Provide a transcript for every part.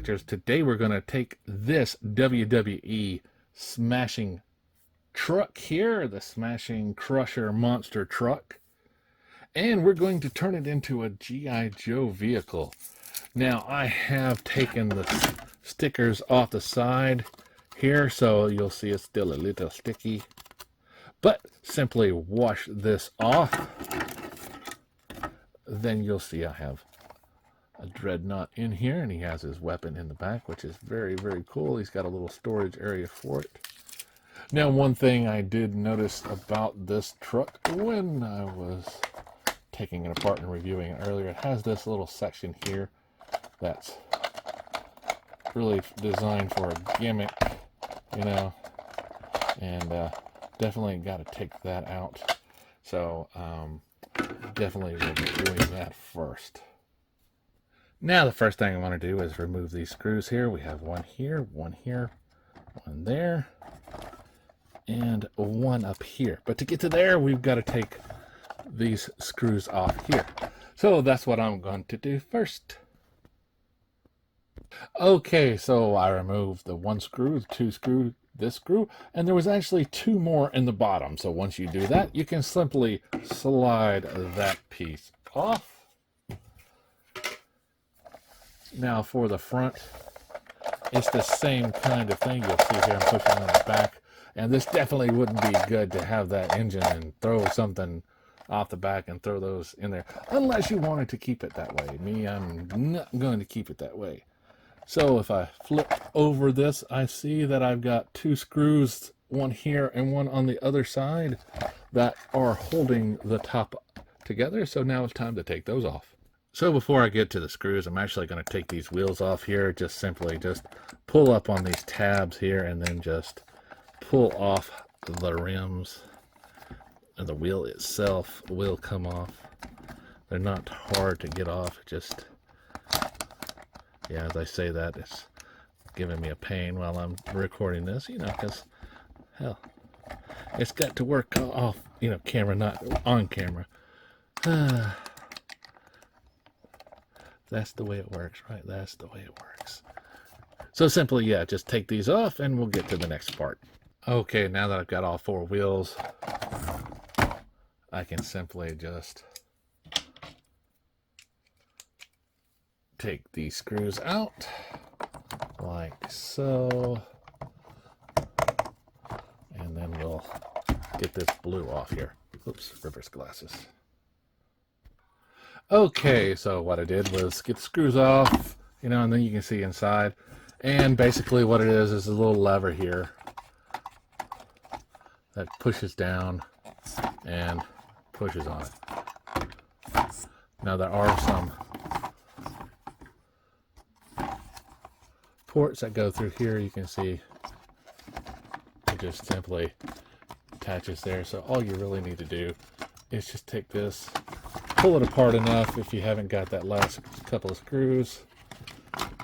collectors. Today we're going to take this WWE Smashing truck here, the Smashing Crusher monster truck, and we're going to turn it into a G.I. Joe vehicle. Now I have taken the stickers off the side here, so you'll see it's still a little sticky, but simply wash this off. Then you'll see I have a Dreadnought in here, and he has his weapon in the back, which is very, very cool. He's got a little storage area for it. Now, one thing I did notice about this truck when I was taking it apart and reviewing it earlier, it has this little section here that's really designed for a gimmick, you know, and definitely got to take that out. So definitely will be doing that first. Now the first thing I want to do is remove these screws here. We have one here, one there, and one up here. But to get to there, we've got to take these screws off here. So that's what I'm going to do first. Okay, so I removed the one screw, the two screw, this screw, and there was actually two more in the bottom. So once you do that, you can simply slide that piece off. Now for the front, it's the same kind of thing. You'll see here I'm pushing on the back, and this definitely wouldn't be good to have that engine and throw something off the back and throw those in there, unless you wanted to keep it that way. Me, I'm not going to keep it that way. So if I flip over this, I see that I've got two screws, one here and one on the other side, that are holding the top together. So now it's time to take those off. So before I get to the screws, I'm actually going to take these wheels off here. Just simply pull up on these tabs here and then just pull off the rims. And the wheel itself will come off. They're not hard to get off. Just, yeah, as I say that, it's giving me a pain while I'm recording this, you know, because, hell, it's got to work off, you know, camera, not on camera. That's the way it works, right? That's the way it works. So simply, yeah, just take these off and we'll get to the next part. Okay, now that I've got all four wheels, I can simply just take these screws out like so. And then we'll get this blue off here. Oops, reverse glasses. Okay, so what I did was get the screws off, you know, and then you can see inside. And basically what it is a little lever here that pushes down and pushes on it. Now there are some ports that go through here. You can see it just simply attaches there. So all you really need to do is just take this, pull it apart enough if you haven't got that last couple of screws,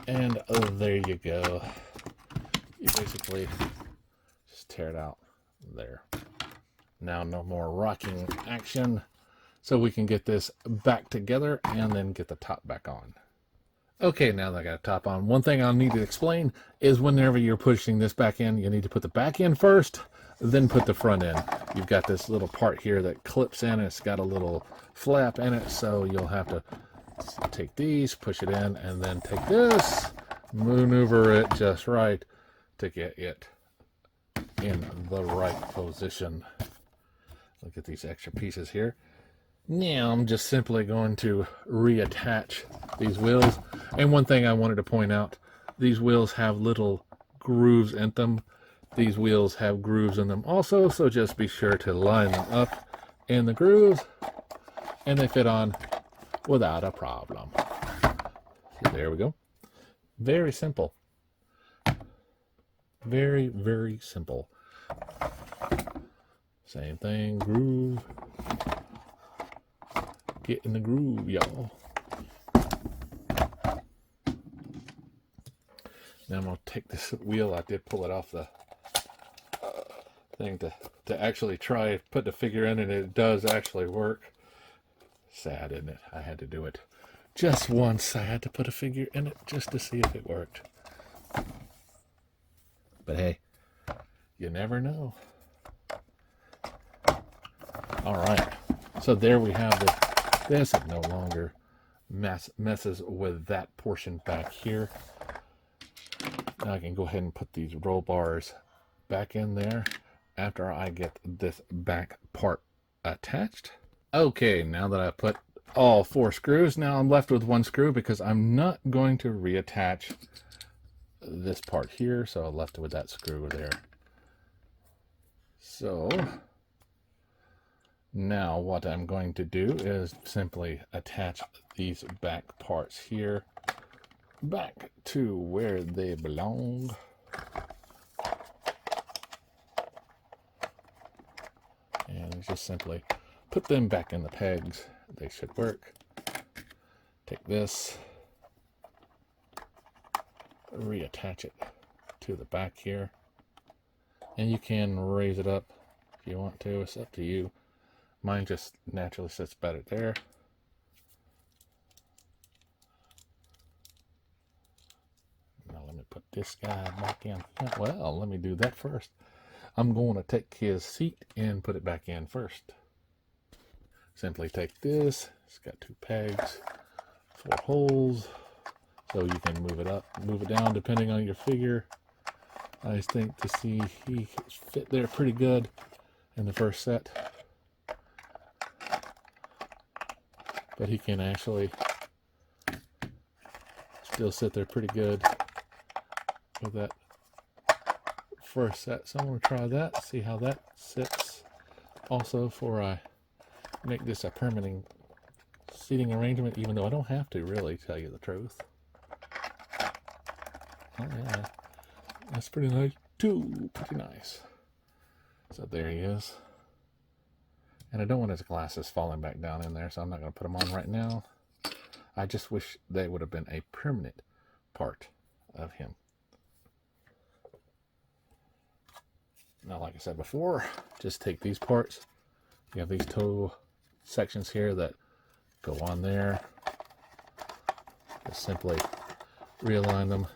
and there you go. You basically just tear it out there. Now no more rocking action, so we can get this back together and then get the top back on. Okay, now that I got a top on, one thing I'll need to explain is whenever you're pushing this back in, you need to put the back in first, then put the front in. You've got this little part here that clips in. It's got a little flap in it, so you'll have to take these, push it in, and then take this, maneuver it just right to get it in the right position. Look at these extra pieces here. Now I'm just simply going to reattach these wheels. And one thing I wanted to point out, these wheels have little grooves in them. These wheels have grooves in them also, so just be sure to line them up in the grooves, and they fit on without a problem. So there we go. Very simple. Very, very simple. Same thing, groove. Get in the groove, y'all. Now I'm going to take this wheel. I did pull it off the thing to actually try put the figure in, and it does actually work. Sad, isn't it? I had to do it Just once I had to put a figure in it just to see if it worked. But hey, you never know. All right, so there we have this. It no longer messes with that portion back here. Now I can go ahead and put these roll bars back in there after I get this back part attached. Okay, now that I put all 4 screws, now I'm left with 1 screw because I'm not going to reattach this part here, so I left with that screw there. So now what I'm going to do is simply attach these back parts here back to where they belong. And just simply put them back in the pegs. They should work. Take this, reattach it to the back here. And you can raise it up if you want to. It's up to you. Mine just naturally sits better there. Now let me put this guy back in. Well, let me do that first. I'm going to take his seat and put it back in first. Simply take this. It's got 2 pegs, 4 holes, so you can move it up, move it down depending on your figure. I think to see he fit there pretty good in the first set. But he can actually still sit there pretty good with that first set. So I'm going to try that, see how that sits. Also, before I make this a permanent seating arrangement, even though I don't have to really, tell you the truth. Oh yeah, that's pretty nice too, pretty nice. So there he is. And I don't want his glasses falling back down in there, so I'm not going to put them on right now. I just wish they would have been a permanent part of him. Now, like I said before, just take these parts. You have these toe sections here that go on there. Just simply realign them,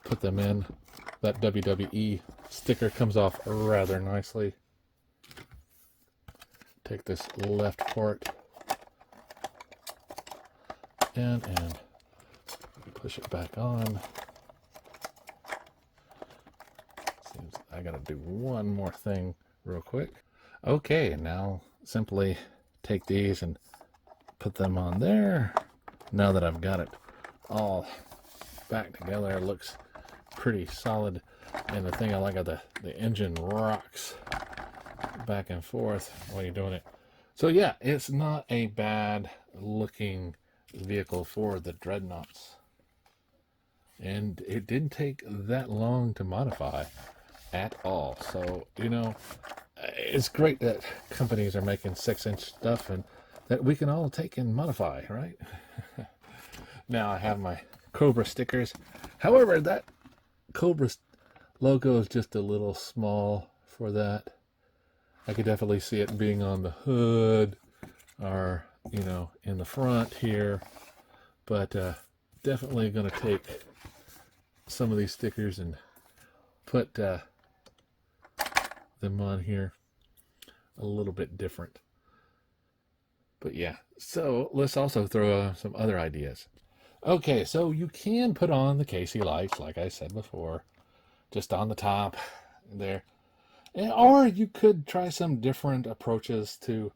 put them in. That WWE sticker comes off rather nicely. Take this left part and push it back on. Seems I gotta do one more thing real quick. Okay, now simply take these and put them on there. Now that I've got it all back together, it looks pretty solid. And the thing I like about the engine rocks back and forth while you're doing it. So yeah, it's not a bad looking vehicle for the Dreadnoughts. And it didn't take that long to modify at all. So, you know, it's great that companies are making 6-inch stuff and that we can all take and modify, right? Now I have my Cobra stickers. However, that Cobra logo is just a little small for that. I could definitely see it being on the hood or, you know, in the front here. But definitely going to take some of these stickers and put them on here a little bit different. But yeah, so let's also throw some other ideas. Okay, so you can put on the Casey lights, like I said before, just on the top there. Or you could try some different approaches to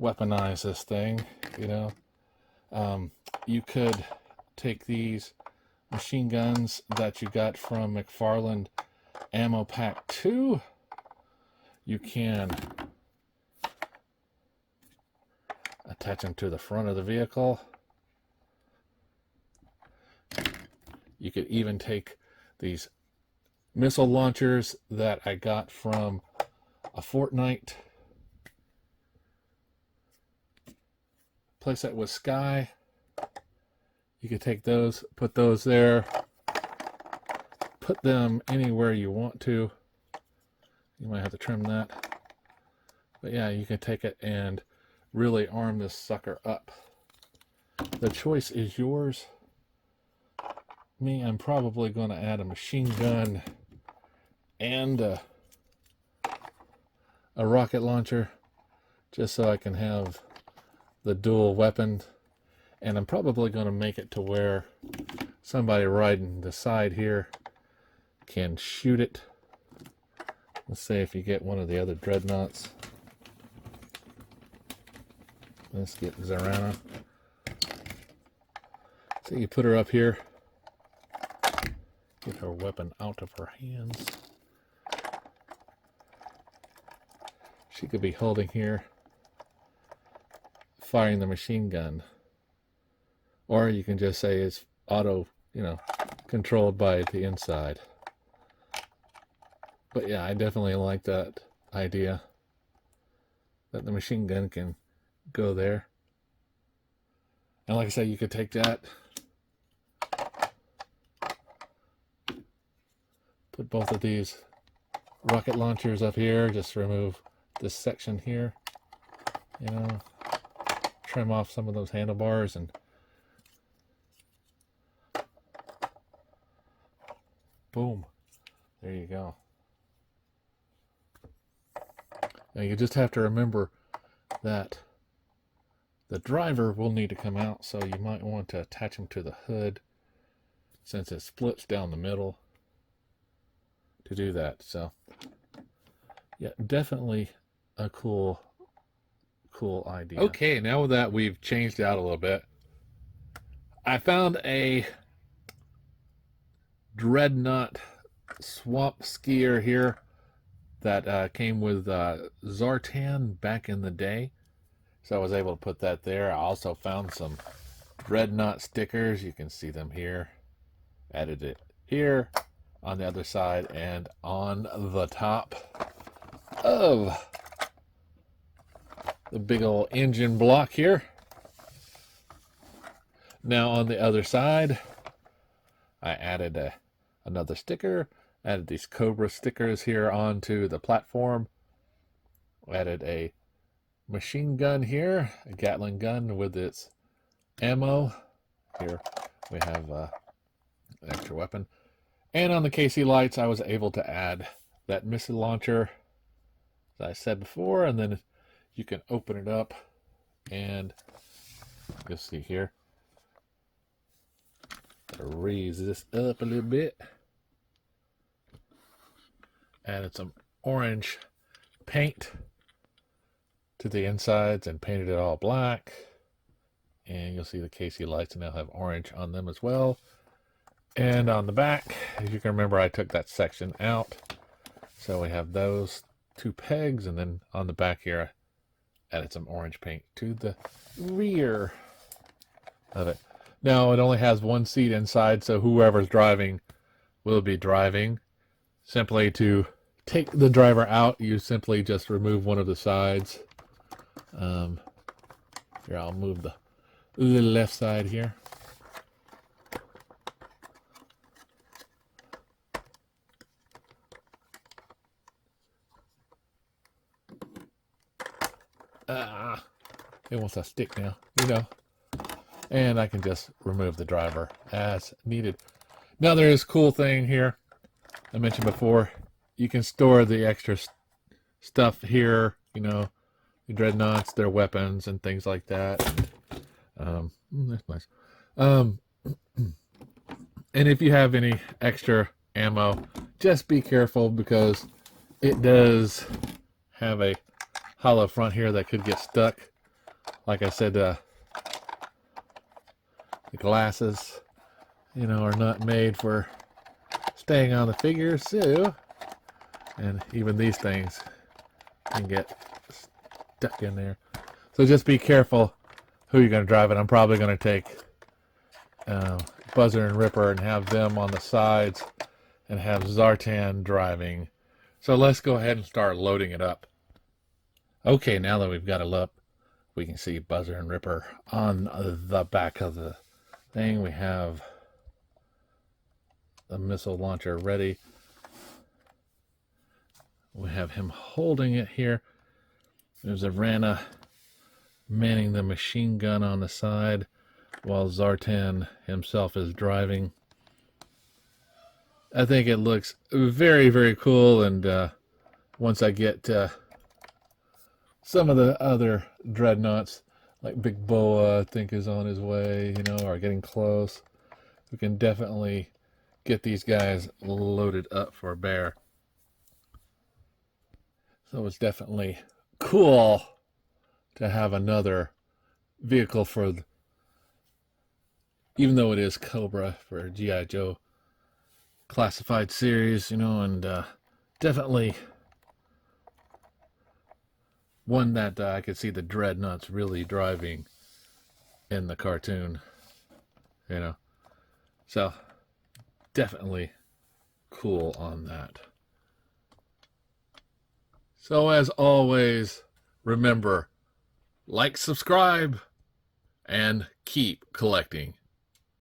weaponize this thing, you know. You could take these machine guns that you got from McFarland Ammo Pack 2. You can attach them to the front of the vehicle. You could even take these missile launchers that I got from a Fortnite playset with Sky. You could take those, put those there, put them anywhere you want to. You might have to trim that. But yeah, you can take it and really arm this sucker up. the choice is yours. Me, I'm probably going to add a machine gun and a rocket launcher, just so I can have the dual weapon. And I'm probably going to make it to where somebody riding the side here can shoot it. Let's say if you get one of the other dreadnoughts. Let's get Zarana. So you put her up here. Get her weapon out of her hands. She could be holding here, firing the machine gun. Or you can just say it's auto, controlled by the inside. But yeah, I definitely like that idea that the machine gun can go there. And like I said, you could take that, put both of these rocket launchers up here, just remove this section here, trim off some of those handlebars, and boom, there you go. Now you just have to remember that the driver will need to come out, so you might want to attach him to the hood since it splits down the middle to do that. So yeah, definitely a cool idea. Okay, now that we've changed out a little bit, I found a Dreadnought swamp skier here that came with Zartan back in the day. So I was able to put that there. I also found some Dreadnought stickers. You can see them here. Added it here, on the other side, and on the top of the big old engine block here. Now on the other side, I added another sticker. Added these Cobra stickers here onto the platform. Added a machine gun here, a Gatling gun with its ammo. Here we have an extra weapon. And on the KC lights, I was able to add that missile launcher, as I said before, and then you can open it up and you'll see here. Raise this up a little bit. Added some orange paint to the insides and painted it all black. And you'll see the KC lights now have orange on them as well. And on the back, as you can remember, I took that section out. So we have those two pegs, and then on the back here, I added some orange paint to the rear of it. Now, it only has one seat inside, so whoever's driving will be driving. Simply to take the driver out, you simply just remove one of the sides. Here, I'll move the left side here. It wants to stick now, And I can just remove the driver as needed. Now there is a cool thing here. I mentioned before, you can store the extra stuff here, the dreadnoughts, their weapons, and things like that. That's nice. And if you have any extra ammo, just be careful because it does have a hollow front here that could get stuck. Like I said, the glasses, are not made for staying on the figure, so, and even these things can get stuck in there. So just be careful who you're going to drive it. I'm probably going to take Buzzer and Ripper and have them on the sides and have Zartan driving. So let's go ahead and start loading it up. Okay, now that we've got it up, we can see Buzzer and Ripper on the back of the thing. We have the missile launcher ready. We have him holding it here. There's Zarana manning the machine gun on the side. while Zartan himself is driving. I think it looks very, very cool, and once I get some of the other dreadnoughts, like Big Boa, I think is on his way, you know, or getting close, we can definitely get these guys loaded up for a bear. So it's definitely cool to have another vehicle for, even though it is Cobra for G.I. Joe classified series, you know, and definitely one that I could see the Dreadnoughts really driving in the cartoon, you know. So definitely cool on that. So as always, remember, like, subscribe, and keep collecting.